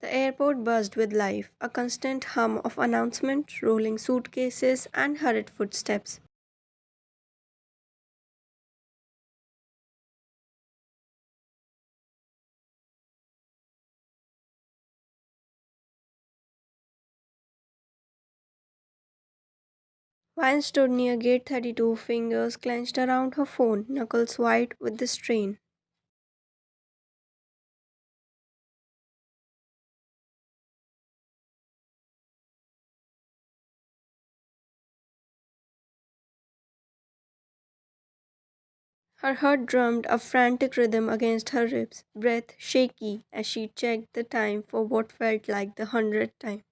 The airport buzzed with life, a constant hum of announcement, rolling suitcases, and hurried footsteps. Vine stood near gate 32, fingers clenched around her phone, knuckles white with the strain. Her heart drummed a frantic rhythm against her ribs, breath shaky as she checked the time for what felt like the hundredth time.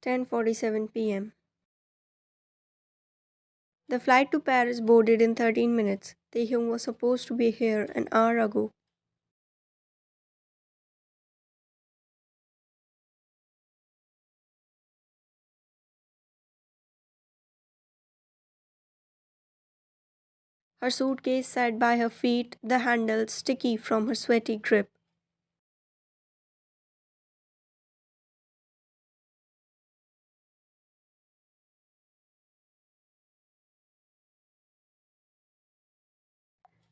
10:47 p.m. The flight to Paris boarded in 13 minutes. Taehyung was supposed to be here an hour ago. Her suitcase sat by her feet, the handle sticky from her sweaty grip.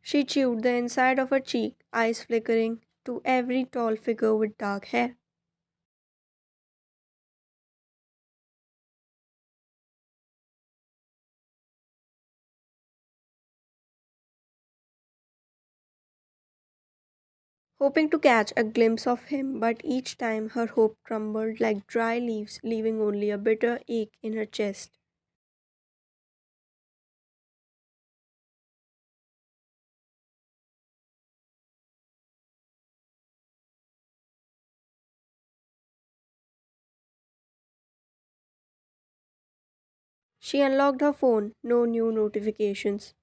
She chewed the inside of her cheek, eyes flickering to every tall figure with dark hair. Hoping to catch a glimpse of him, but each time her hope crumbled like dry leaves, leaving only a bitter ache in her chest. She unlocked her phone, no new notifications.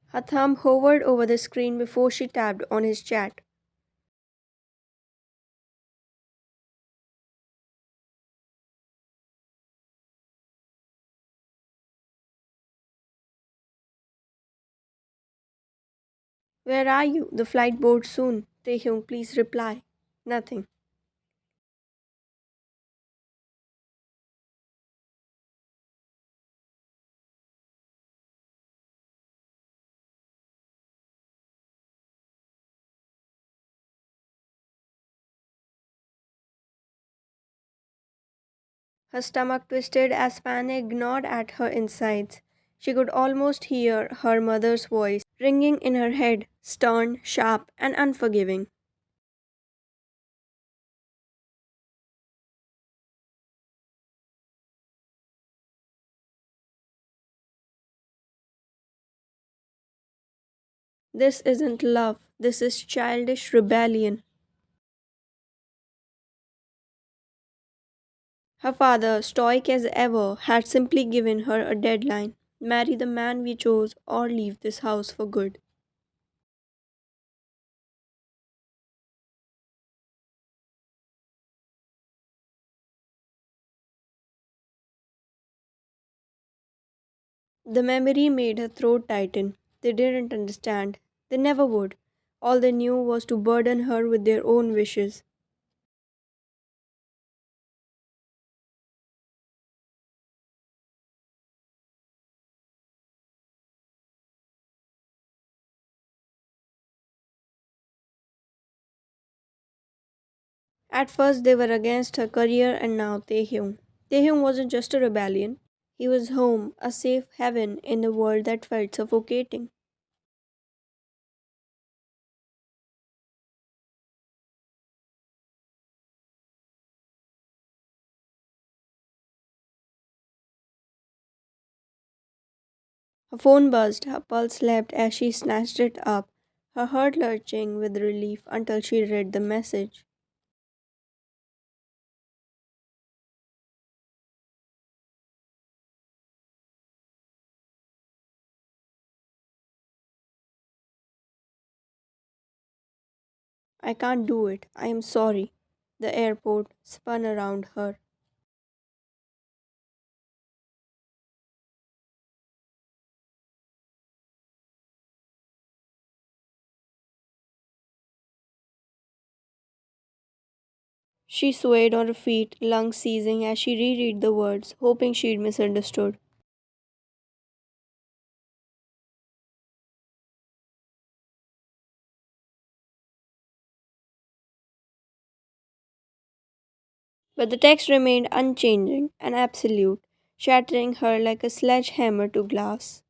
Her thumb hovered over the screen before she tapped on his chat. Where are you? The flight boards soon. Taehyung, please reply. Nothing. Her stomach twisted as panic gnawed at her insides. She could almost hear her mother's voice ringing in her head, stern, sharp, and unforgiving. This isn't love, this is childish rebellion. Her father, stoic as ever, had simply given her a deadline: marry the man we chose or leave this house for good. The memory made her throat tighten. They didn't understand. They never would. All they knew was to burden her with their own wishes. At first, they were against her career, and now Taehyung. Taehyung wasn't just a rebellion. He was home, a safe haven in a world that felt suffocating. Her phone buzzed, her pulse leapt as she snatched it up, her heart lurching with relief until she read the message. I can't do it. I am sorry. The airport spun around her. She swayed on her feet, lungs seizing as she reread the words, hoping she'd misunderstood. But the text remained unchanging and absolute, shattering her like a sledgehammer to glass.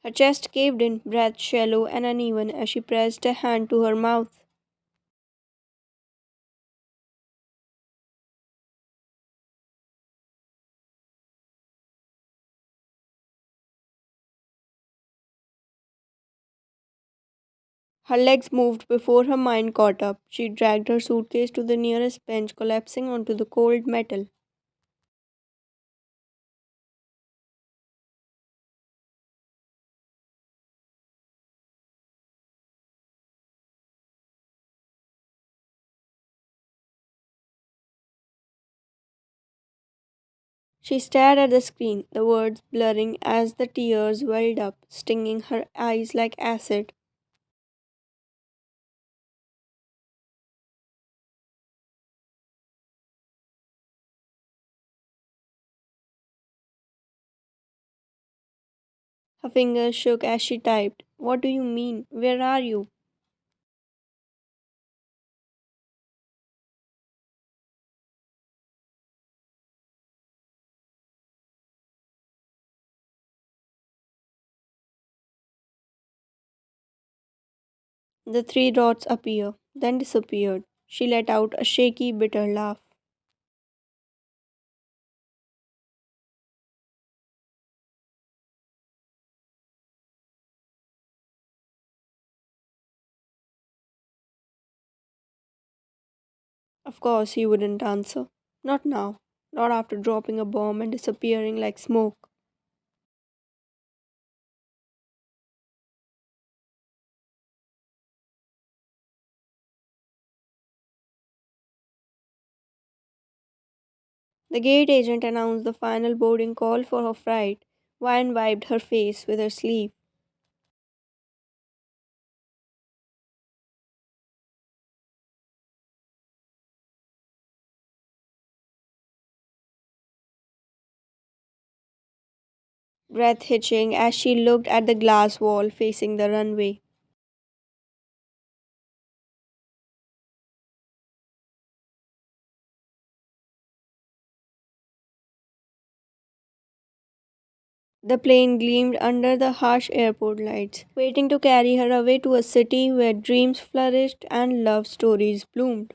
Her chest caved in, breath shallow and uneven as she pressed a hand to her mouth. Her legs moved before her mind caught up. She dragged her suitcase to the nearest bench, collapsing onto the cold metal. She stared at the screen, the words blurring as the tears welled up, stinging her eyes like acid. Her fingers shook as she typed. What do you mean? Where are you? The three dots appear, then disappeared. She let out a shaky, bitter laugh. Of course, he wouldn't answer. Not now. Not after dropping a bomb and disappearing like smoke. The gate agent announced the final boarding call for her flight. Wine wiped her face with her sleeve. Breath hitching as she looked at the glass wall facing the runway. The plane gleamed under the harsh airport lights, waiting to carry her away to a city where dreams flourished and love stories bloomed.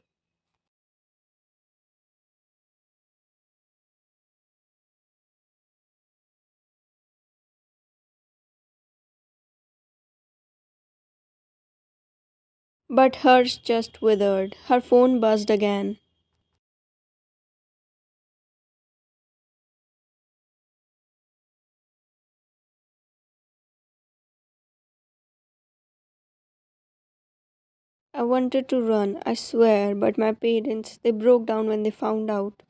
But hers just withered. Her phone buzzed again. I wanted to run, I swear, but my parents, they broke down when they found out.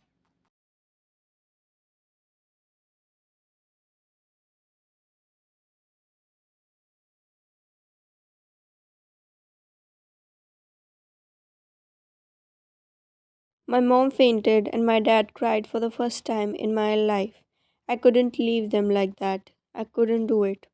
My mom fainted and my dad cried for the first time in my life. I couldn't leave them like that. I couldn't do it.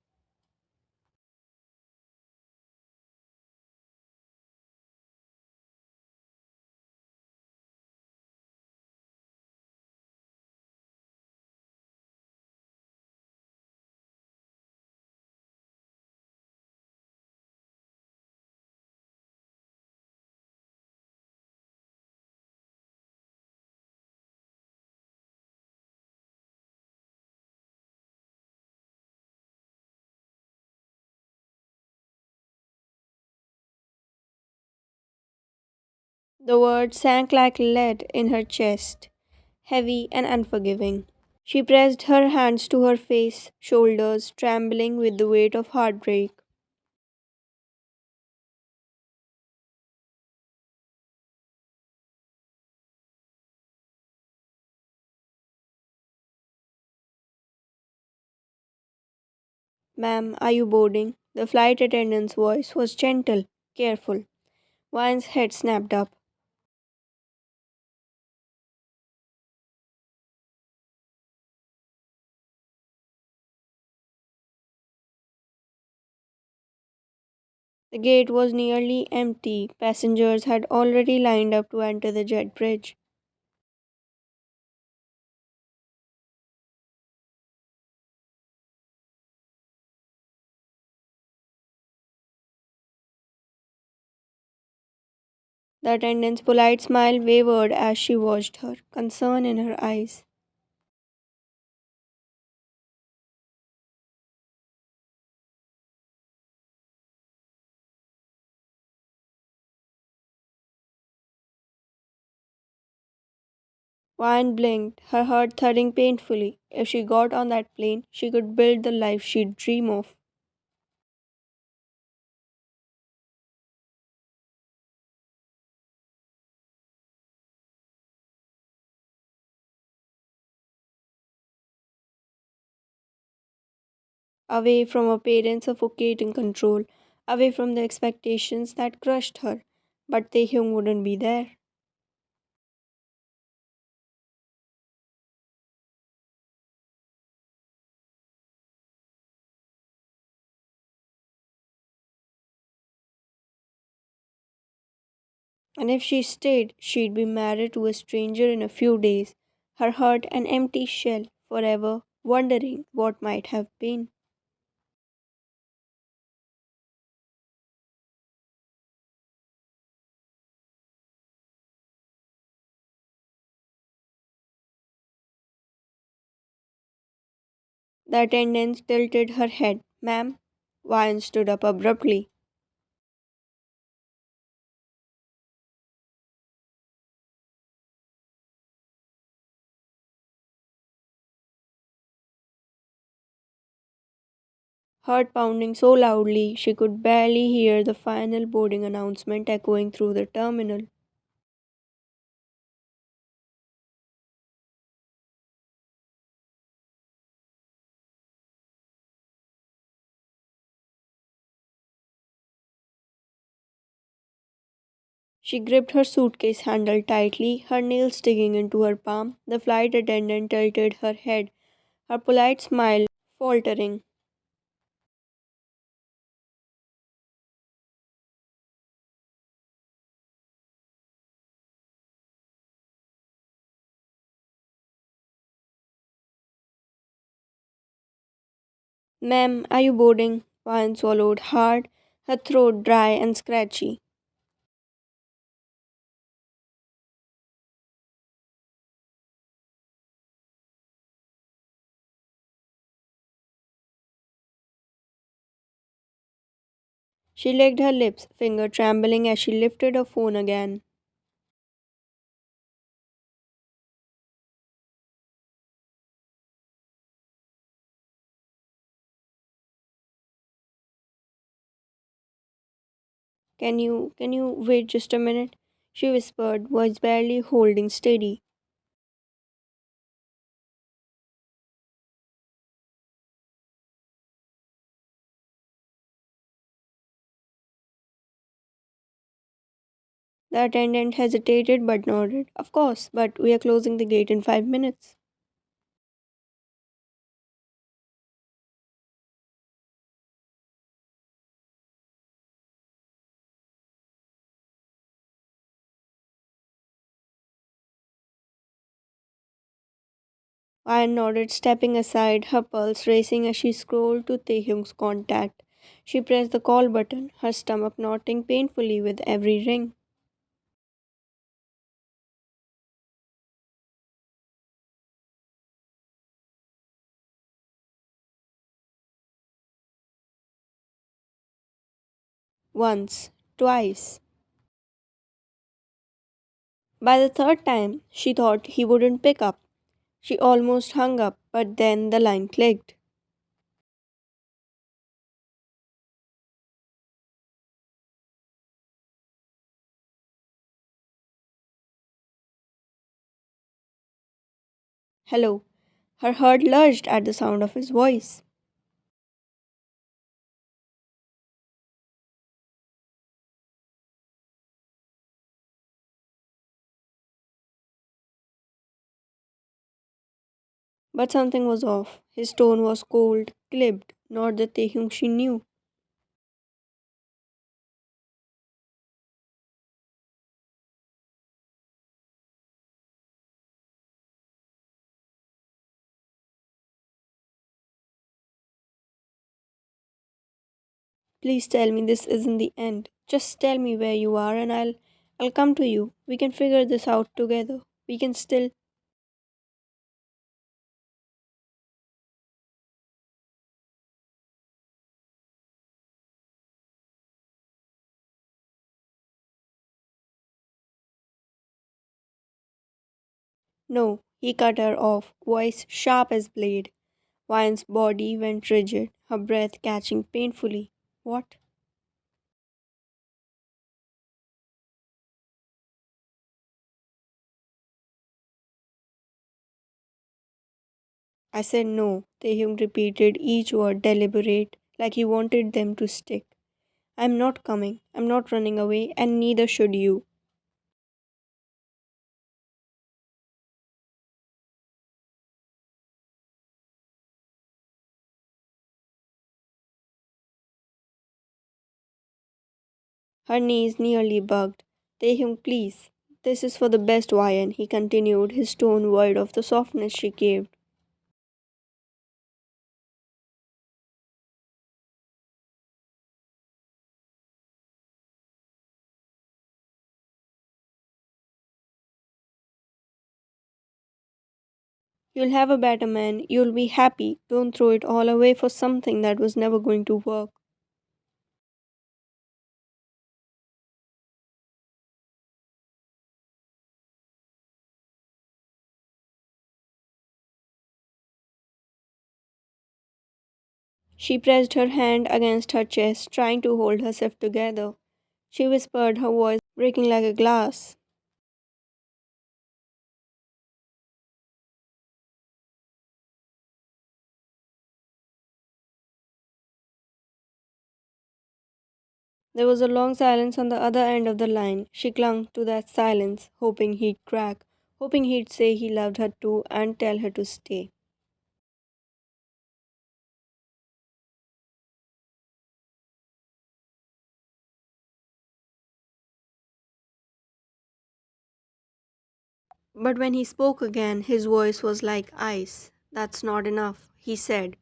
The words sank like lead in her chest, heavy and unforgiving. She pressed her hands to her face, shoulders trembling with the weight of heartbreak. Ma'am, are you boarding? The flight attendant's voice was gentle, careful. Vine's head snapped up. The gate was nearly empty. Passengers had already lined up to enter the jet bridge. The attendant's polite smile wavered as she watched her, concern in her eyes. Vine blinked, her heart thudding painfully. If she got on that plane, she could build the life she'd dream of. Away from her parents' suffocating control, away from the expectations that crushed her. But Taehyung wouldn't be there. And if she stayed, she'd be married to a stranger in a few days, her heart an empty shell, forever wondering what might have been. The attendant tilted her head. Ma'am? Vine stood up abruptly. Heart pounding so loudly she could barely hear the final boarding announcement echoing through the terminal. She gripped her suitcase handle tightly, her nails digging into her palm. The flight attendant tilted her head, her polite smile faltering. Ma'am, are you boarding? Vine swallowed hard, her throat dry and scratchy. She licked her lips, finger trembling as she lifted her phone again. Can you wait just a minute? She whispered, voice barely holding steady. The attendant hesitated but nodded. Of course, but we are closing the gate in 5 minutes. Anne nodded, stepping aside, her pulse racing as she scrolled to Taehyung's contact. She pressed the call button, her stomach knotting painfully with every ring. Once, twice. By the third time, she thought he wouldn't pick up. She almost hung up, but then the line clicked. Hello. Her heart lurched at the sound of his voice. But something was off. His tone was cold, clipped, not the Taehyung she knew. Please tell me this isn't the end. Just tell me where you are and I'll come to you. We can figure this out together. We can still. No, he cut her off, voice sharp as blade. Vine's body went rigid, her breath catching painfully. What? I said no. Taehyung repeated each word deliberate, like he wanted them to stick. I'm not coming. I'm not running away, and neither should you. Her knees nearly bugged. Taehyung, please. This is for the best, Vian, he continued, his tone void of the softness she gave. You'll have a better man. You'll be happy. Don't throw it all away for something that was never going to work. She pressed her hand against her chest, trying to hold herself together. She whispered, her voice breaking like a glass. There was a long silence on the other end of the line. She clung to that silence, hoping he'd crack, hoping he'd say he loved her too and tell her to stay. But when he spoke again, his voice was like ice. That's not enough, he said.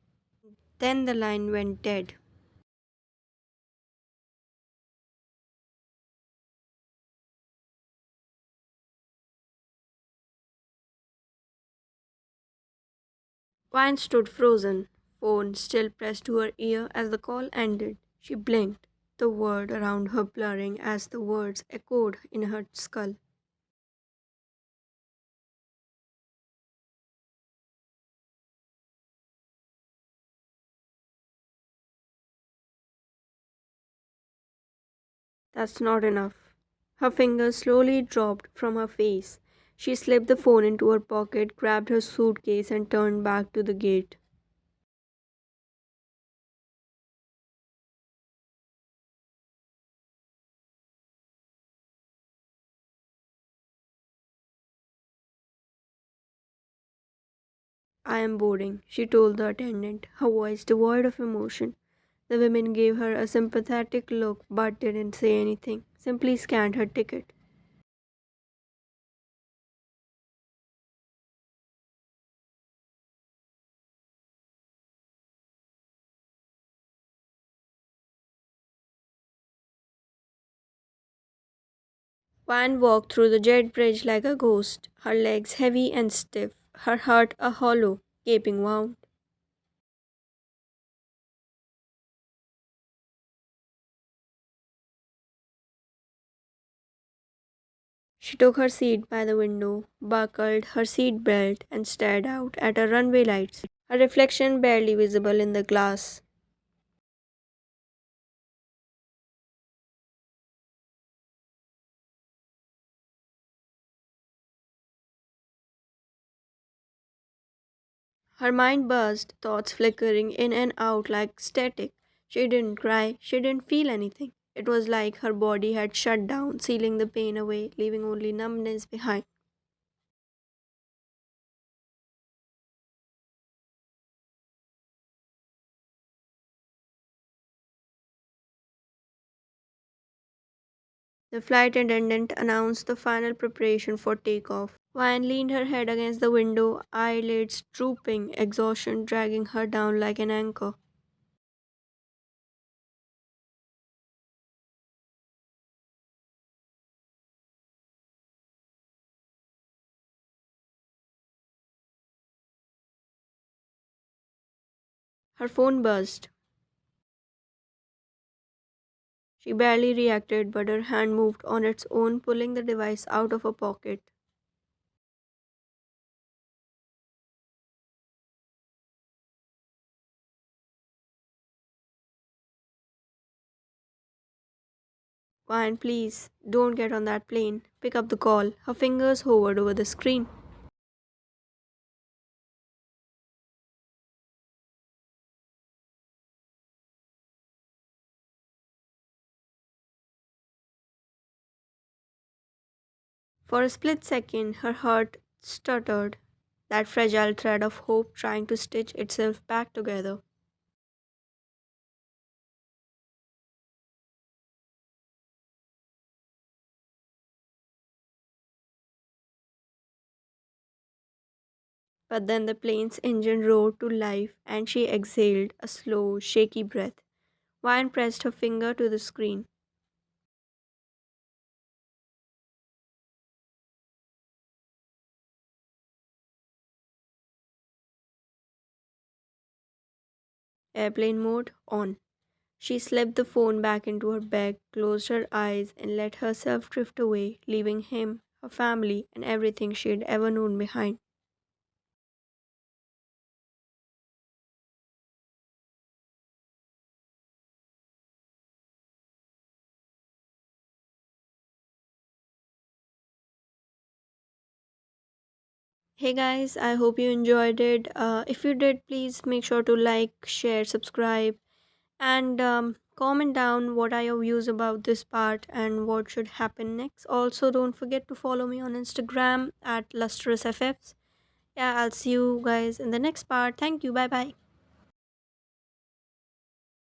Then the line went dead. Vine stood frozen, phone still pressed to her ear as the call ended. She blinked, the world around her blurring as the words echoed in her skull. That's not enough. Her fingers slowly dropped from her face. She slipped the phone into her pocket, grabbed her suitcase, and turned back to the gate. I am boarding, she told the attendant, her voice devoid of emotion. The woman gave her a sympathetic look but didn't say anything, simply scanned her ticket. Van walked through the jet bridge like a ghost, her legs heavy and stiff, her heart a hollow, gaping wound. She took her seat by the window, buckled her seat belt, and stared out at her runway lights, her reflection barely visible in the glass. Her mind buzzed, thoughts flickering in and out like static. She didn't cry, she didn't feel anything. It was like her body had shut down, sealing the pain away, leaving only numbness behind. The flight attendant announced the final preparation for takeoff. Vine leaned her head against the window, eyelids drooping, exhaustion dragging her down like an anchor. Her phone buzzed. She barely reacted, but her hand moved on its own, pulling the device out of her pocket. Vine, please, don't get on that plane. Pick up the call. Her fingers hovered over the screen. For a split second, her heart stuttered, that fragile thread of hope trying to stitch itself back together. But then the plane's engine roared to life and she exhaled a slow, shaky breath. Vine pressed her finger to the screen. Airplane mode on. She slipped the phone back into her bag, closed her eyes, and let herself drift away, leaving him, her family, and everything she had ever known behind. Hey guys, I hope you enjoyed it. If you did, please make sure to like, share, subscribe, and comment down what are your views about this part and what should happen next. Also, don't forget to follow me on Instagram at lustrousffs. Yeah, I'll see you guys in the next part. Thank you. Bye bye.